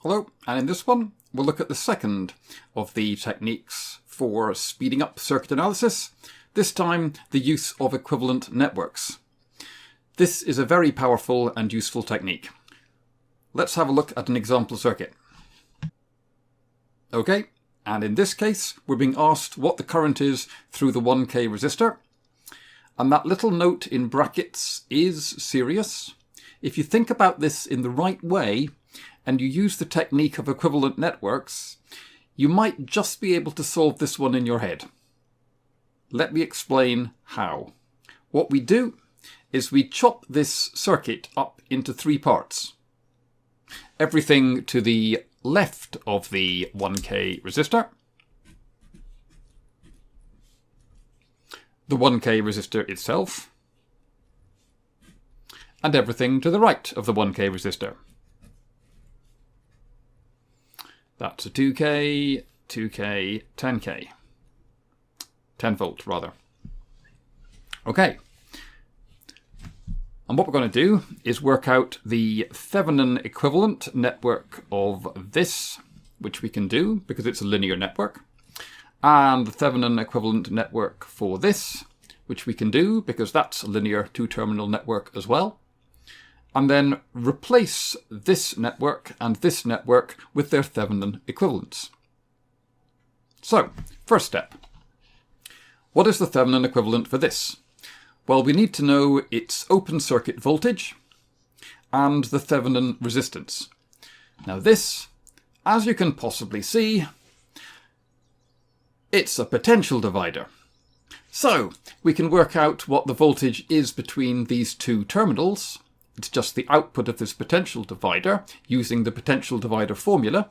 Hello, and in this one we'll look at the second of the techniques for speeding up circuit analysis, this time the use of equivalent networks. This is a very powerful and useful technique. Let's have a look at an example circuit. Okay, and in this case we're being asked what the current is through the 1K resistor, and that little note in brackets is serious. If you think about this in the right way, and you use the technique of equivalent networks, you might just be able to solve this one in your head. Let me explain how. What we do is we chop this circuit up into three parts. Everything to the left of the 1K resistor, the 1K resistor itself, and everything to the right of the 1K resistor. That's a 2K, 2K, 10K. 10 volt, rather. Okay. And what we're going to do is work out the Thevenin equivalent network of this, which we can do because it's a linear network, and the Thevenin equivalent network for this, which we can do because that's a linear two-terminal network as well. And then replace this network and this network with their Thevenin equivalents. So, first step. What is the Thevenin equivalent for this? Well, we need to know its open circuit voltage and the Thevenin resistance. Now this, as you can possibly see, it's a potential divider. So, we can work out what the voltage is between these two terminals. It's just the output of this potential divider using the potential divider formula.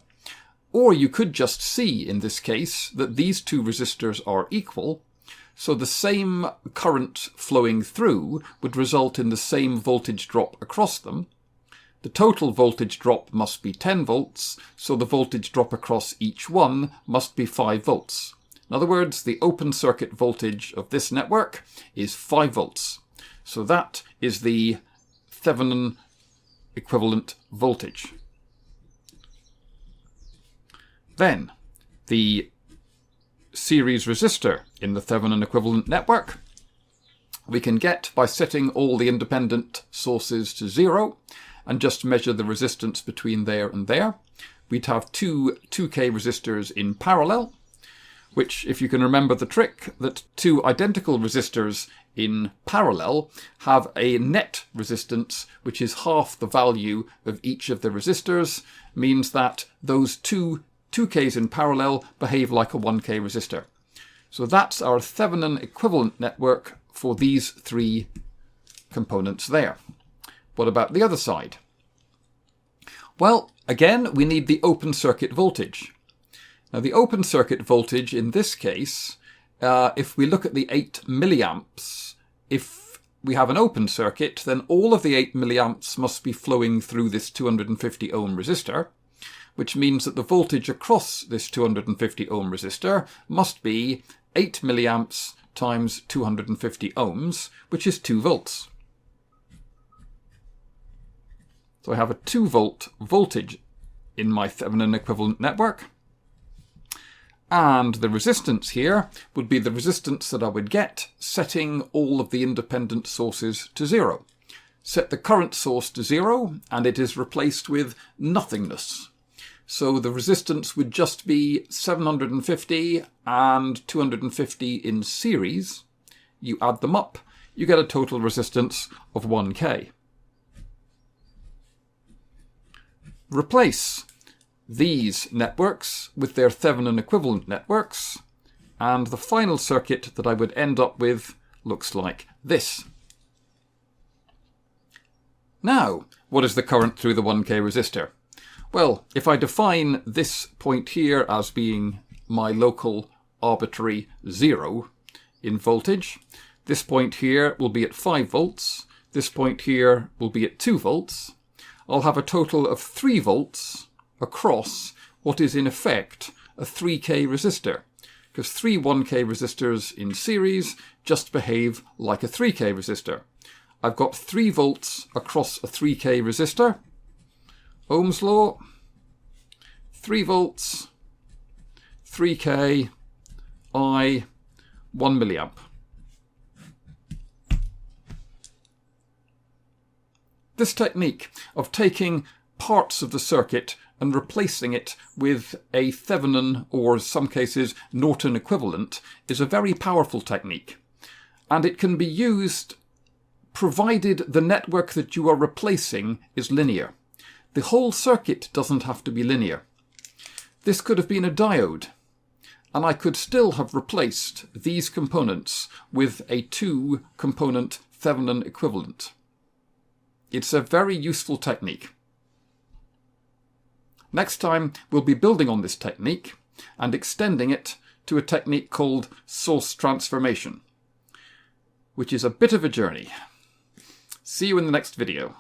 Or you could just see in this case that these two resistors are equal, so the same current flowing through would result in the same voltage drop across them. The total voltage drop must be 10 volts, so the voltage drop across each one must be 5 volts. In other words, the open circuit voltage of this network is 5 volts. So that is the Thevenin equivalent voltage. Then, the series resistor in the Thevenin equivalent network we can get by setting all the independent sources to 0 and just measure the resistance between there and there. We'd have two 2K resistors in parallel, which, if you can remember the trick, that two identical resistors in parallel have a net resistance which is half the value of each of the resistors, means that those two 2Ks in parallel behave like a 1K resistor. So that's our Thevenin equivalent network for these three components there. What about the other side? Well, again, we need the open circuit voltage. Now the open circuit voltage in this case, if we look at the 8 milliamps, if we have an open circuit, then all of the 8 milliamps must be flowing through this 250 ohm resistor, which means that the voltage across this 250 ohm resistor must be 8 milliamps times 250 ohms, which is 2 volts. So I have a 2 volt voltage in my Thevenin equivalent network. And the resistance here would be the resistance that I would get setting all of the independent sources to 0. Set the current source to 0 and it is replaced with nothingness. So the resistance would just be 750 and 250 in series. You add them up, you get a total resistance of 1K. Replace these networks with their Thevenin equivalent networks, and the final circuit that I would end up with looks like this. Now, what is the current through the 1K resistor? Well, if I define this point here as being my local arbitrary 0 in voltage, this point here will be at 5 volts, this point here will be at 2 volts, I'll have a total of 3 volts across what is in effect a 3K resistor, because three 1K resistors in series just behave like a 3K resistor. I've got 3 volts across a 3K resistor. Ohm's law, 3 volts, 3K, I, 1 milliamp. This technique of taking parts of the circuit and replacing it with a Thevenin, or in some cases Norton equivalent, is a very powerful technique. And it can be used provided the network that you are replacing is linear. The whole circuit doesn't have to be linear. This could have been a diode, and I could still have replaced these components with a 2-component Thevenin equivalent. It's a very useful technique. Next time we'll be building on this technique and extending it to a technique called source transformation, which is a bit of a journey. See you in the next video.